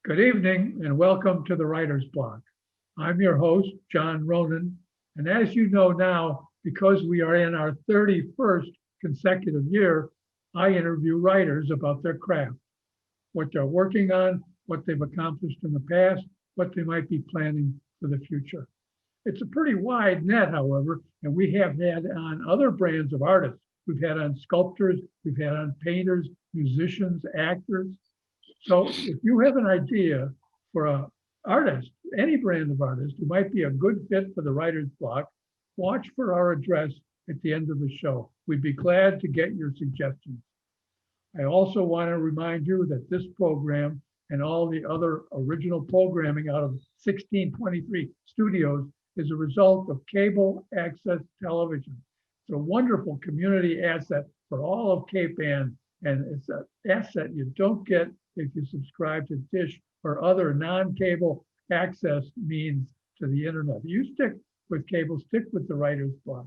Good evening and welcome to the Writer's Block. I'm your host, John Ronan, and as you know now, because we are in our 31st consecutive year, I interview writers about their craft, what they're working on, what they've accomplished in the past, what they might be planning for the future. It's a pretty wide net, however, and we have had on other brands of artists. We've had on sculptors, we've had on painters, musicians, actors. So if you have an idea for an artist, any brand of artist who might be a good fit for the Writer's Block, watch for our address at the end of the show. We'd be glad to get your suggestions. I also want to remind you that this program and all the other original programming out of 1623 studios is a result of cable access television. It's a wonderful community asset for all of Cape Ann, and it's an asset you don't get if you subscribe to Dish or other non-cable access means to the internet. You stick with cable, stick with the Writer's Block.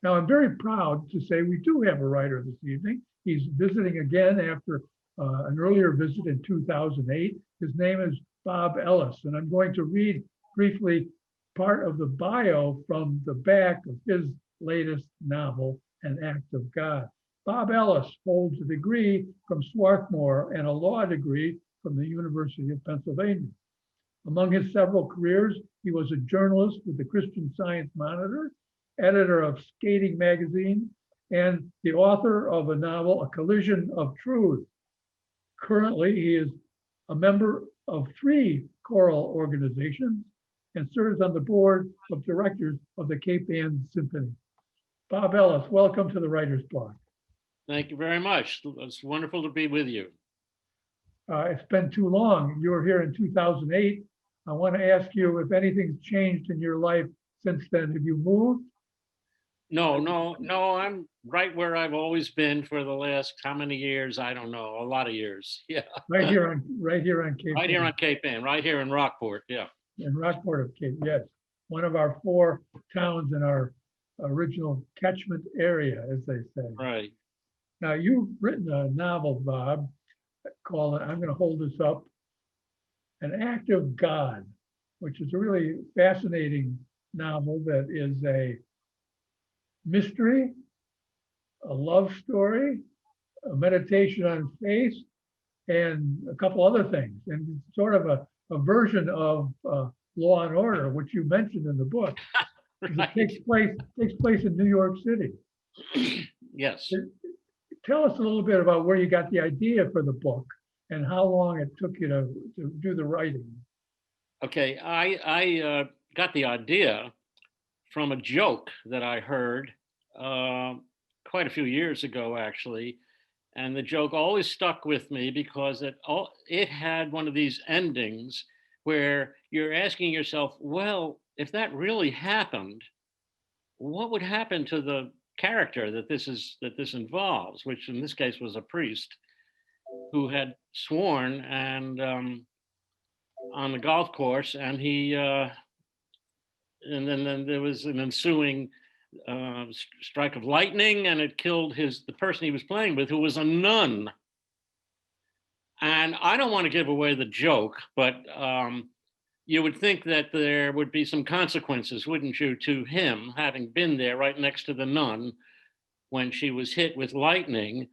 Now, I'm very proud to say we do have a writer this evening. He's visiting again after an earlier visit in 2008. His name is Bob Ellis, and I'm going to read briefly part of the bio from the back of his latest novel, An Act of God. Bob Ellis holds a degree from Swarthmore and a law degree from the University of Pennsylvania. Among his several careers, he was a journalist with the Christian Science Monitor, editor of Skating magazine, and the author of a novel, A Collision of Truth. Currently, he is a member of 3 choral organizations and serves on the board of directors of the Cape Ann Symphony. Bob Ellis, welcome to the Writer's Block. Thank you very much. It's wonderful to be with you. It's been too long. You were here in 2008. I want to ask you if anything's changed in your life since then. Have you moved? No. I'm right where I've always been for the last how many years? I don't know. A lot of years. Yeah. Right here on Cape Right here Ann. on Cape Ann. Right here in Rockport. Yeah. In Rockport of Cape, yes. One of our 4 towns in our original catchment area, as they say. Right. Now, you've written a novel, Bob, called, I'm going to hold this up, An Act of God, which is a really fascinating novel that is a mystery, a love story, a meditation on faith, and a couple other things. And it's sort of a version of Law and Order, which you mentioned in the book. Right. It takes place in New York City. Yes. Tell us a little bit about where you got the idea for the book and how long it took you to do the writing. Okay. I got the idea from a joke that I heard quite a few years ago, actually. And the joke always stuck with me because it had one of these endings where you're asking yourself, well, if that really happened, what would happen to the character that this involves, which in this case was a priest who had sworn and on the golf course, and he and then there was an ensuing strike of lightning, and it killed the person he was playing with, who was a nun. And I don't want to give away the joke, but you would think that there would be some consequences, wouldn't you, to him having been there right next to the nun when she was hit with lightning.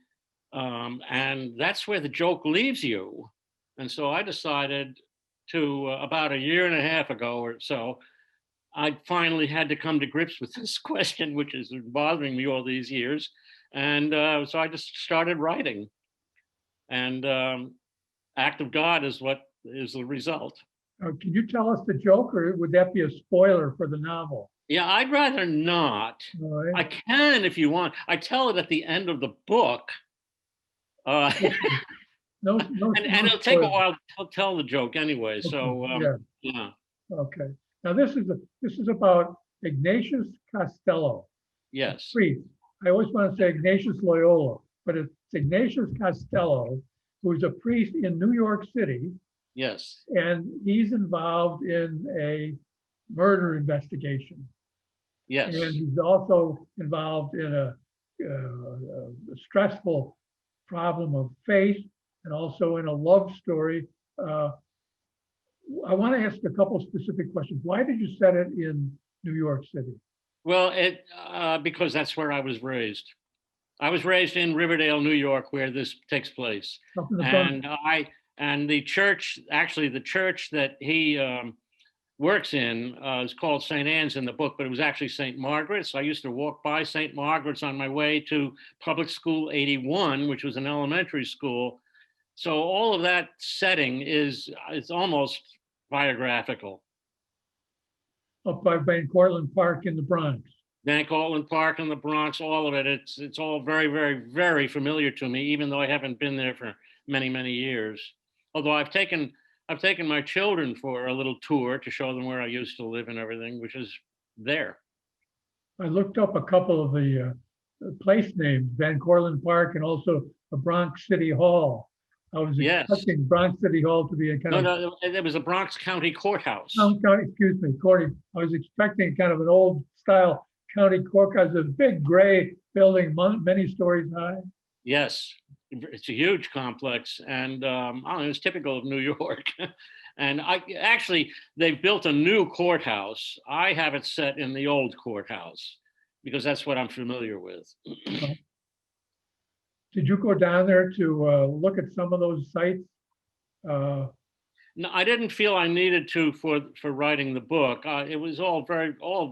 And that's where the joke leaves you. And so I decided to, about 1.5 years ago or so, I finally had to come to grips with this question, which has been bothering me all these years. And so I just started writing. And Act of God is what is the result. Can you tell us the joke, or would that be a spoiler for the novel? Yeah, I'd rather not. All right. I can if you want. I tell it at the end of the book. And it'll take a while to tell the joke anyway. So yeah. Okay. Now this is about Ignatius Costello. Yes. Priest. I always want to say Ignatius Loyola, but it's Ignatius Costello, who's a priest in New York City. Yes. And he's involved in a murder investigation. Yes. And he's also involved in a stressful problem of faith, and also in a love story Uh, I want to ask a couple specific questions. Why did you set it in New York City? Well, because that's where I was raised. I was raised in Riverdale, New York, where this takes place. Up in the Bronx? And the church, actually, the church that he works in is called St. Anne's in the book, but it was actually St. Margaret's. I used to walk by St. Margaret's on my way to Public School 81, which was an elementary school. So all of that setting is it's almost biographical. Up by Van Cortlandt Park in the Bronx. Van Cortlandt Park in the Bronx, all of it. It's all very, very, very familiar to me, even though I haven't been there for many, many years. Although I've taken my children for a little tour to show them where I used to live and everything, which is there. I looked up a couple of the place names, Van Cortlandt Park and also the Bronx City Hall. I was expecting Bronx City Hall to be a kind of. No, it was a Bronx County Courthouse. Excuse me, Courtney. I was expecting kind of an old style county courthouse, a big gray building, many stories high. Yes, it's a huge complex, and I don't know, it's typical of New York. And they've built a new courthouse. I have it set in the old courthouse because that's what I'm familiar with. Did you go down there to look at some of those sites? No, I didn't feel I needed to for writing the book. It was all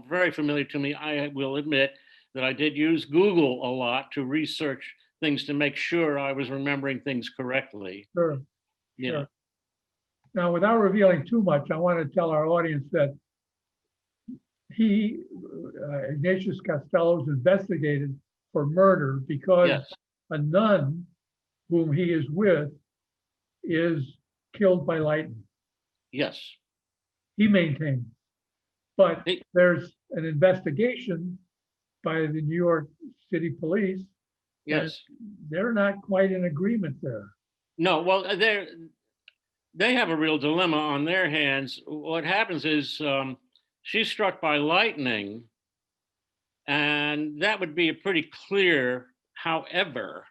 very familiar to me. I will admit that I did use Google a lot to research things to make sure I was remembering things correctly. Sure. Yeah. Sure. Now, without revealing too much, I want to tell our audience that Ignatius Costello, is investigated for murder because a nun whom he is with is killed by lightning. Yes. He maintains. But there's an investigation by the New York City Police. Yes. They're not quite in agreement there. No, well, they have a real dilemma on their hands. What happens is she's struck by lightning, and that would be a pretty clear. However,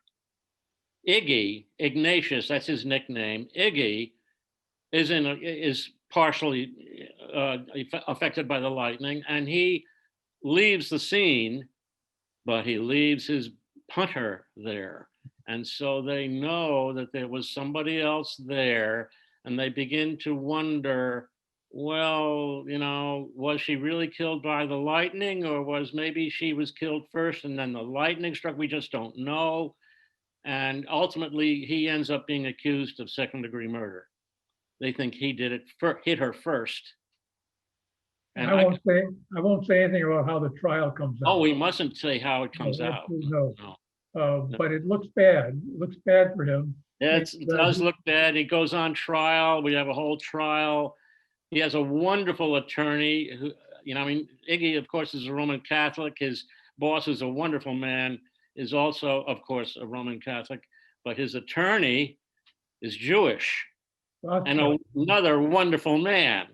Ignatius, that's his nickname, Iggy, is partially affected by the lightning, and he leaves the scene, but he leaves his punter there. And so they know that there was somebody else there, and they begin to wonder, well, was she really killed by the lightning, or was maybe she was killed first and then the lightning struck? We just don't know. And ultimately, he ends up being accused of second-degree murder. They think he did it, hit her first. And I won't say anything about how the trial comes out. Oh, we mustn't say how it comes out. No. But it looks bad. It looks bad for him. It does look bad. He goes on trial. We have a whole trial. He has a wonderful attorney who, Iggy, of course, is a Roman Catholic. His boss is a wonderful man, is also, of course, a Roman Catholic, but his attorney is Jewish and another wonderful man.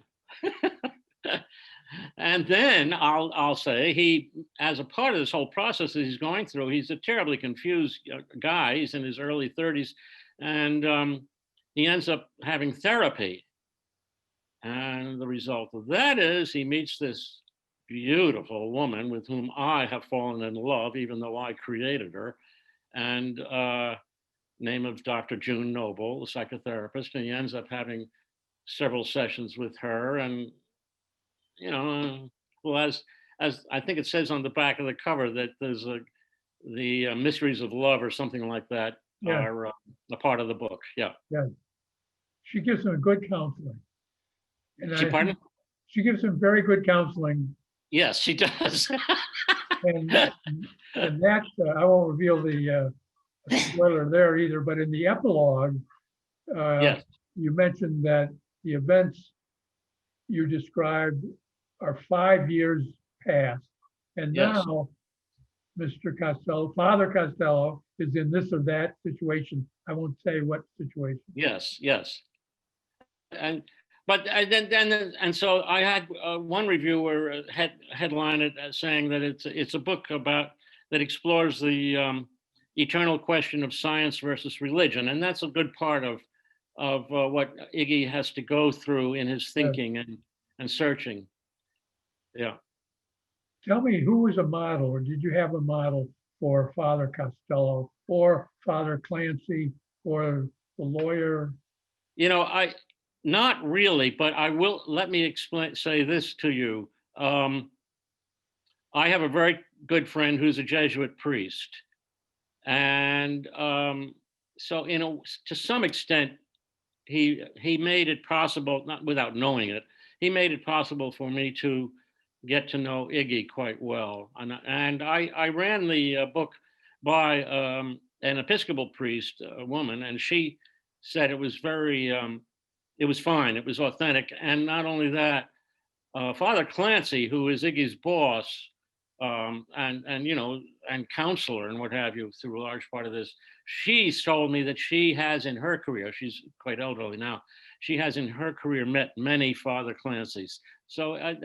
And then I'll say he, as a part of this whole process that he's going through, he's a terribly confused guy. He's in his early 30s, and he ends up having therapy. And the result of that is he meets this beautiful woman with whom I have fallen in love, even though I created her, and name of Dr. June Noble, a psychotherapist, and he ends up having several sessions with her, and well, as I think it says on the back of the cover that there's the mysteries of love or something like that are a part of the book. Yeah. She gives him good counseling. Pardon? She gives him very good counseling. Yes, she does. and that I won't reveal the spoiler there either. But in the epilogue, you mentioned that the events you described are 5 years past, and now Mr. Costello, Father Costello, is in this or that situation. I won't say what situation. Yes. And so I had one reviewer headline it as saying that it's a book that explores the eternal question of science versus religion, and that's a good part of of what Iggy has to go through in his Yeah. thinking and searching. Yeah. Tell me, who was a model, or did you have a model for Father Costello or Father Clancy or the lawyer? I not really, but I will. Let me say this to you. I have a very good friend who's a Jesuit priest, and so to some extent, he made it possible, not without knowing it, he made it possible for me to get to know Iggy quite well. And I ran the book by an Episcopal priest, a woman, and she said it was it was fine, it was authentic. And not only that, Father Clancy, who is Iggy's boss, and counselor and what have you through a large part of this, she's told me that she has in her career, she's quite elderly now, she has in her career met many Father Clancy's. So I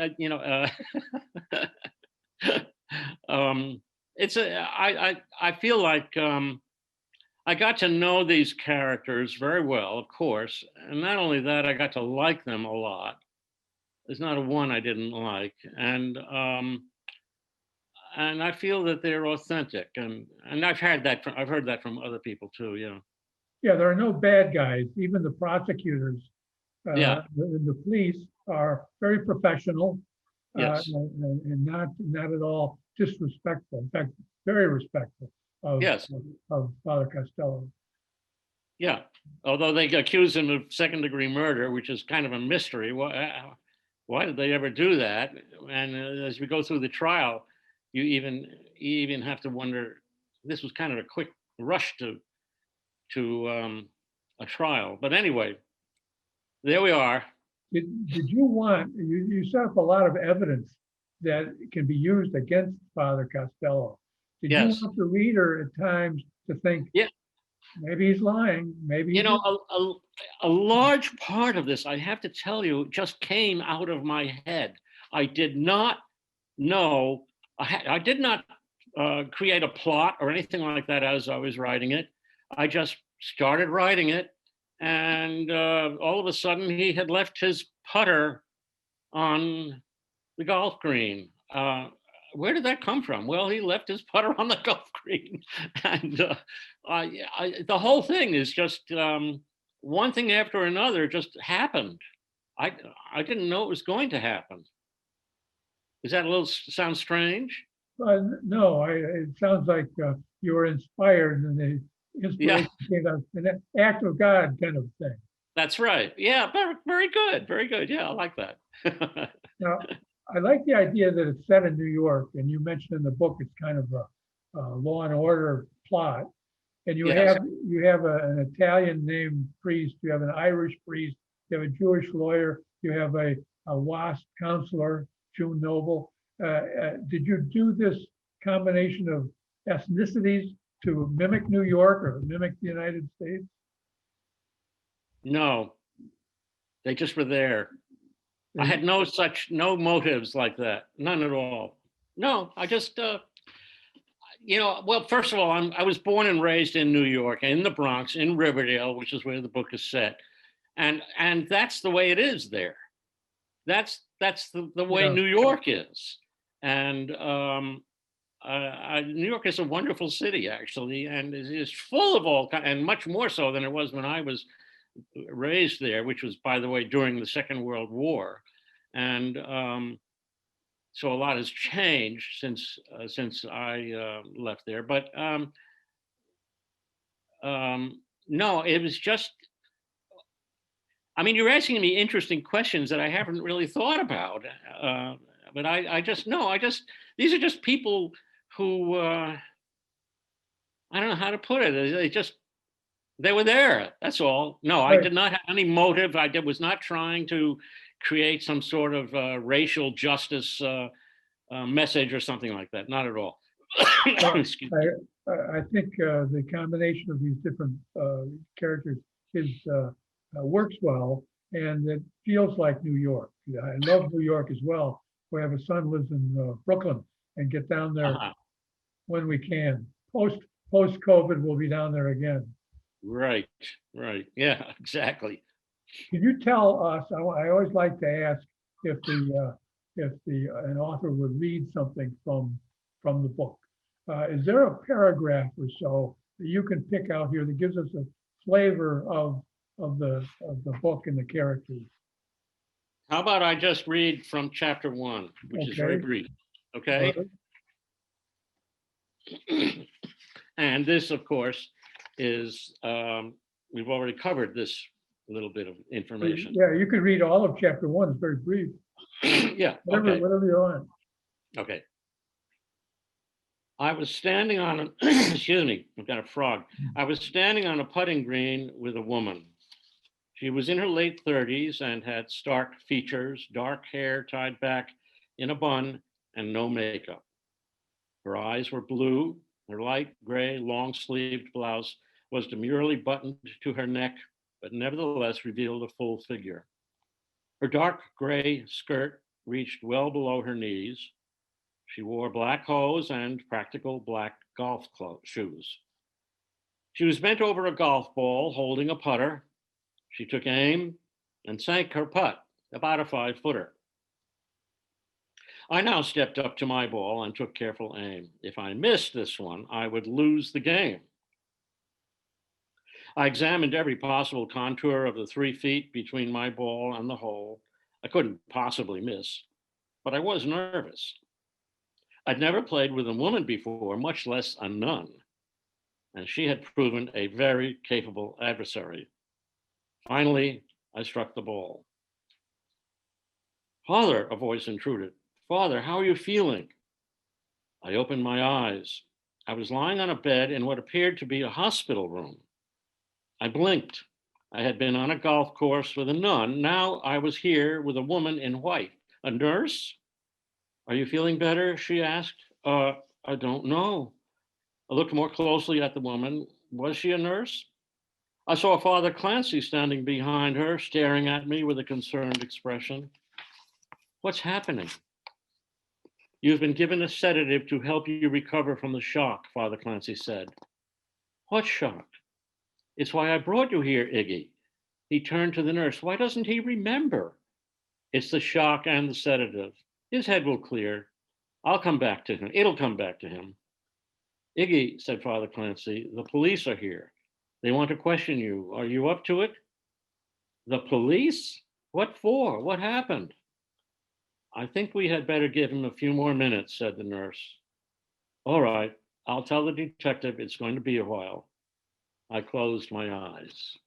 feel like I got to know these characters very well, of course, and not only that, I got to like them a lot. There's not a one I didn't like, and I feel that they're authentic, and I've heard that from other people too. Yeah. Yeah, there are no bad guys. Even the prosecutors Yeah. the police are very professional Yes. and not at all disrespectful. In fact, very respectful of Yes. of Father Costello. Yeah. Although they accuse him of second-degree murder, which is kind of a mystery. Why did they ever do that? And as we go through the trial, you even have to wonder. This was kind of a quick rush to a trial. But anyway, there we are. Did you want you set up a lot of evidence that can be used against Father Costello? Did you Yes. want the reader at times to think, Yeah. maybe he's lying, maybe You he's know, a large part of this, I have to tell you, just came out of my head. I did not know, I did not create a plot or anything like that as I was writing it. I just started writing it, and all of a sudden he had left his putter on the golf green. Where did that come from? Well, he left his putter on the golf green, and the whole thing is just one thing after another just happened. I I didn't know it was going to happen. Is that a little sound strange? no, it sounds like you were inspired and the Yeah, inspiration came out, an act of God kind of thing. that's right. Yeah, very good, very good. Yeah, I like that. Now, I like the idea that it's set in New York, and you mentioned in the book it's kind of a law and order plot. And Yes. you have an Italian named priest, you have an Irish priest, you have a Jewish lawyer, you have a WASP counselor, June Noble. Did you do this combination of ethnicities to mimic New York or mimic the United States? No, they just were there. I had no motives like that, none at all. No, I just well, first of all, I was born and raised in New York, in the Bronx, in Riverdale, which is where the book is set, and that's the way it is there. That's the way Yeah. New York is, and New York is a wonderful city actually, and it is full of all kind, and much more so than it was when I was raised there, which was, by the way, during the Second World War, and so a lot has changed since I left there. But no, it was just. I mean, you're asking me interesting questions that I haven't really thought about. But I just no, I just these are just people who I don't know how to put it. They were there. That's all. No, I Right. did not have any motive. Was not trying to create some sort of racial justice message or something like that. Not at all. Well, Excuse me. I think the combination of these different characters works well, and it feels like New York. Yeah, I love New York as well. We have a son who lives in Brooklyn, and get down there Uh-huh. when we can. Post COVID, we'll be down there again. Right, right. Yeah, exactly. Can you tell us, I always like to ask if an author would read something from the book. Is there a paragraph or so that you can pick out here that gives us a flavor of the book and the characters? How about I just read from chapter 1, which is very Okay, brief. all Okay. right. And this, of course, is, we've already covered this little bit of information. Yeah, you can read all of chapter one. It's very brief. Yeah, Whatever, okay, whatever you want. okay. I was standing on an, excuse me, I've got a frog. I was standing on a putting green with a woman. She was in her late 30s and had stark features, dark hair tied back in a bun, and no makeup. Her eyes were blue. Her light gray, long sleeved blouse was demurely buttoned to her neck, but nevertheless revealed a full figure. Her dark gray skirt reached well below her knees. She wore black hose and practical black golf shoes. She was bent over a golf ball holding a putter. She took aim and sank her putt, about a 5-footer. I now stepped up to my ball and took careful aim. If I missed this one, I would lose the game. I examined every possible contour of the 3 feet between my ball and the hole. I couldn't possibly miss, but I was nervous. I'd never played with a woman before, much less a nun, and she had proven a very capable adversary. Finally, I struck the ball. Father, a voice intruded. Father, how are you feeling? I opened my eyes. I was lying on a bed in what appeared to be a hospital room. I blinked. I had been on a golf course with a nun. Now I was here with a woman in white. A nurse? Are you feeling better? She asked. I don't know. I looked more closely at the woman. Was she a nurse? I saw Father Clancy standing behind her, staring at me with a concerned expression. What's happening? You've been given a sedative to help you recover from the shock, Father Clancy said. What shock? It's why I brought you here, Iggy. He turned to the nurse. Why doesn't he remember? It's the shock and the sedative. His head will clear. I'll come back to him. It'll come back to him. Iggy, said Father Clancy, the police are here. They want to question you. Are you up to it? The police? What for? What happened? I think we had better give him a few more minutes, said the nurse. All right, I'll tell the detective it's going to be a while. I closed my eyes.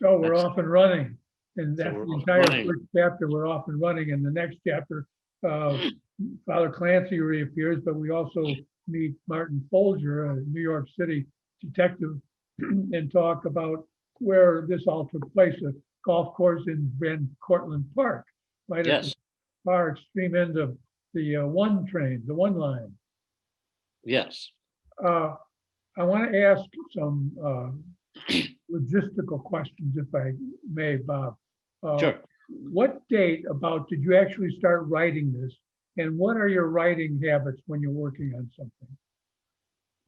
So we're That's, off and running. And so that's we're the off entire running. first chapter. We're off and running. In the next chapter, Father Clancy reappears, but we also meet Martin Folger, a New York City detective, and talk about where this all took place, a golf course in Van Cortlandt Park, right at the Yes, far extreme end of the one train, the one line. yes. Uh, I want to ask some logistical questions, if I may, Bob. Uh, Sure. what date about did you actually start writing this? And what are your writing habits when you're working on something?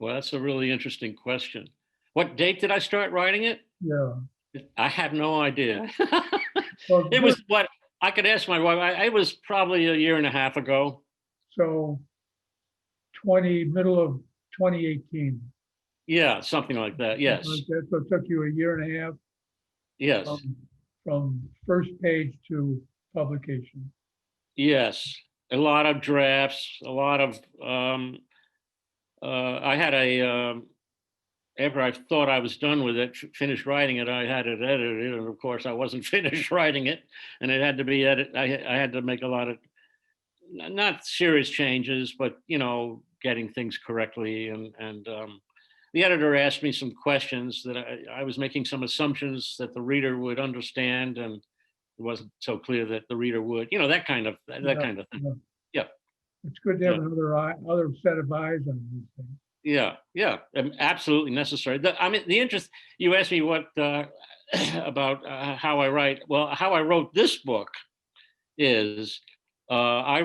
Well, that's a really interesting question. What date did I start writing it? Yeah. I have no idea. Well, It was what I could ask my wife. It was probably a year and a half ago. so middle of 2018. Yeah, something like that. Something Yes, like that. So it took you a year and a half yes, from, from first page to publication. yes. A lot of drafts, a lot of. I had after I thought I was done with it, finished writing it, I had it edited, and of course I wasn't finished writing it, and it had to be edited. I had to make a lot of not serious changes, but getting things correctly, and the editor asked me some questions that I was making some assumptions that the reader would understand, and it wasn't so clear that the reader would, that Yeah, kind of thing. yeah. Yeah, It's good to have yeah. other set of eyes on these things. Yeah, yeah, absolutely necessary. I mean, the interest you asked me what about how I write. Well, how I wrote this book is I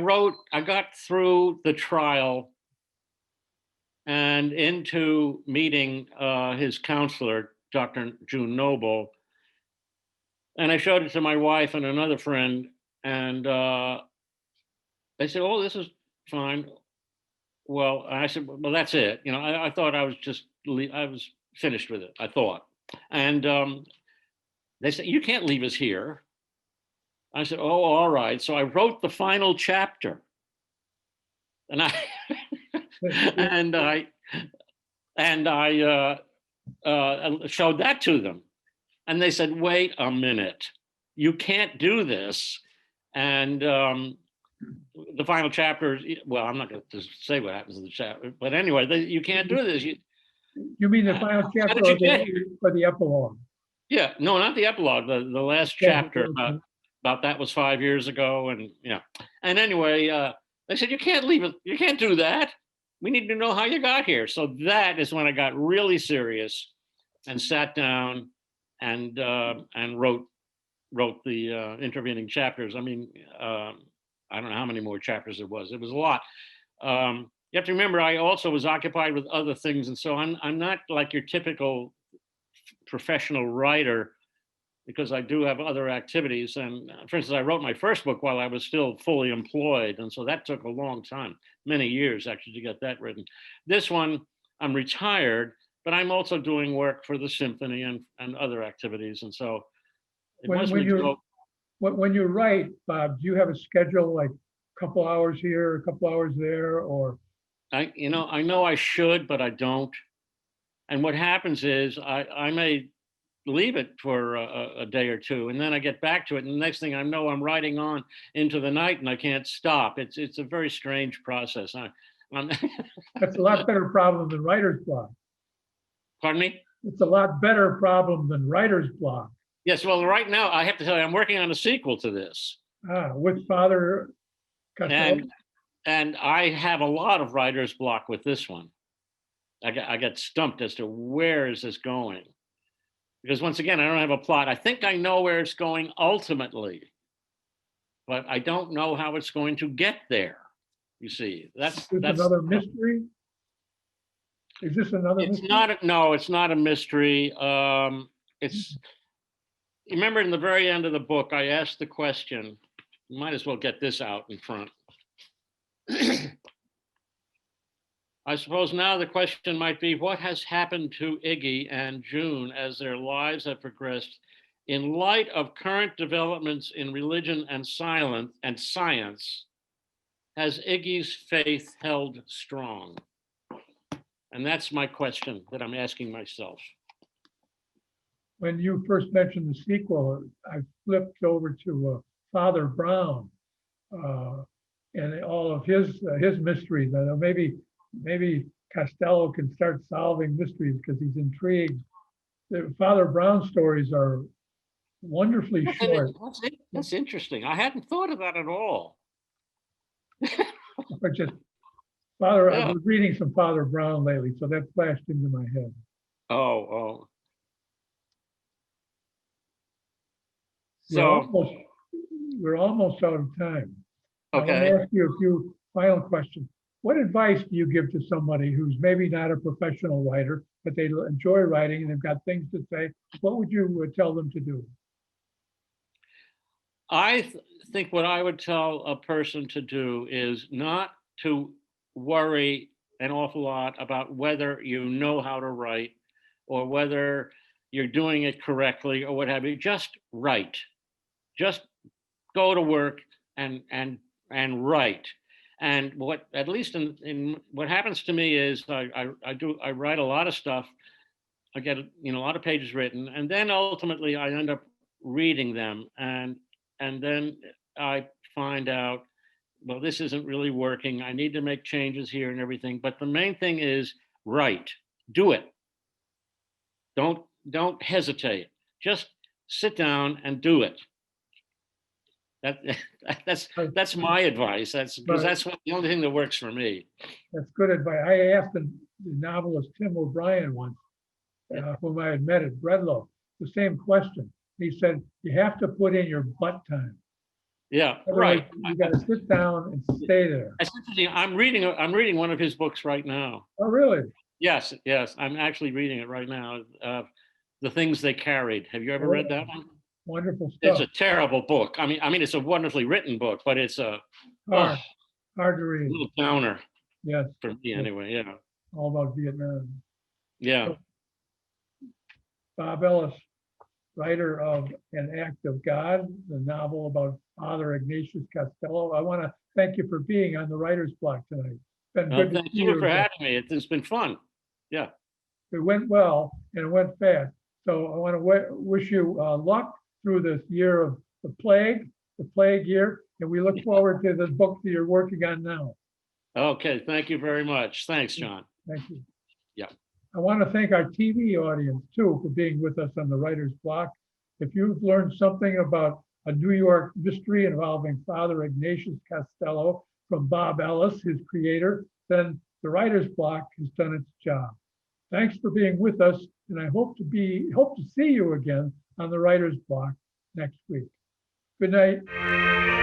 got through the trial and into meeting his counselor, Dr. June Noble. And I showed it to my wife and another friend, and they said, "Oh, this is fine." Well, I said, "Well, that's it." I thought I was I was finished with it. I thought, and they said, "You can't leave us here." I said, "Oh, all right." So I wrote the final chapter, and I and I and I showed that to them, and they said, "Wait a minute, you can't do this." And the final chapter, well, I'm not going to say what happens in the chapter, but anyway, you can't do this. You mean the final How chapter did you get here? or the epilogue? Yeah, no, not the epilogue. The last Yeah, chapter about that was 5 years ago, and and anyway, they said, "You can't leave it. You can't do that. We need to know how you got here." So that is when I got really serious and sat down and wrote the intervening chapters. I mean, I don't know how many more chapters there was. It was a lot. You have to remember, I also was occupied with other things, and so I'm not like your typical professional writer, because I do have other activities. And for instance, I wrote my first book while I was still fully employed, and so that took a long time, many years actually, to get that written. This one, I'm retired, but I'm also doing work for the symphony and other activities, and so it When, must when be you when you write, Bob, do you have a schedule like a couple hours here, a couple hours there, or? I know I should, but I don't. And what happens is I may leave it for a day or two, and then I get back to it, and the next thing I know, I'm writing on into the night, and I can't stop. It's a very strange process. I'm That's a lot better problem than writer's block. Pardon me? It's a lot better problem than writer's block. Yes. Well, right now I have to tell you, I'm working on a sequel to this, With Father Costello. and I have a lot of writer's block with this one. I get stumped as to where is this going, because once again, I don't have a plot. I think I know where it's going ultimately, but I don't know how it's going to get there. You see, that's another mystery. Is this another it's mystery? no, it's not a mystery. It's remember, in the very end of the book, I asked the question. Might as well get this out in front. I suppose now the question might be, what has happened to Iggy and June as their lives have progressed in light of current developments in religion and science? Has Iggy's faith held strong? And that's my question that I'm asking myself. When you first mentioned the sequel, I flipped over to Father Brown and all of his mysteries. I know maybe Costello can start solving mysteries because he's intrigued. The Father Brown stories are wonderfully short. That's interesting. I hadn't thought of that at all. But just Father, I was reading some Father Brown lately, so that flashed into my head. Oh. So we're almost out of time. Okay. I want to ask you a few final questions. What advice do you give to somebody who's maybe not a professional writer, but they enjoy writing and they've got things to say? What would you tell them to do? I think what I would tell a person to do is not to worry an awful lot about whether you know how to write or whether you're doing it correctly or what have you. Just write. Just go to work and write. And what, at least in what happens to me is I write a lot of stuff. I get a lot of pages written, and then ultimately I end up reading them, and then I find out, well, this isn't really working. I need to make changes here and everything. But the main thing is write. Do it. Don't hesitate. Just sit down and do it. That's my advice. That's because that's the only thing that works for me. That's good advice. I asked the novelist Tim O'Brien once, whom I had met at Breadloaf, the same question. He said, you have to put in your butt time. Yeah, Otherwise, right. you got to sit down and stay there. That's interesting. I'm reading one of his books right now. Oh, really? Yes, yes. I'm actually reading it right now. The Things They Carried. Have you ever Oh, read that one? wonderful It's stuff. a terrible book. I mean, it's a wonderfully written book, but it's a Hard, oh, hard to read. little downer Yes, for me yes, anyway. Yeah, all about Vietnam. yeah. So, Bob Ellis, writer of An Act of God, the novel about Father Ignatius Costello. I want to thank you for being on the writer's block tonight. It's been good to Thank see you you for again. having me. It's been fun. Yeah. It went well and it went fast. So I want to wish you luck through this year of the plague year, and we look forward to the book that you're working on now. Okay. Thank you very much. Thanks, John. Thank you. Yeah. I want to thank our TV audience too for being with us on the Writer's Block. If you've learned something about a New York mystery involving Father Ignatius Costello from Bob Ellis, his creator, then the Writer's Block has done its job. Thanks for being with us, and I hope to see you again on the Writer's Block next week. Good night.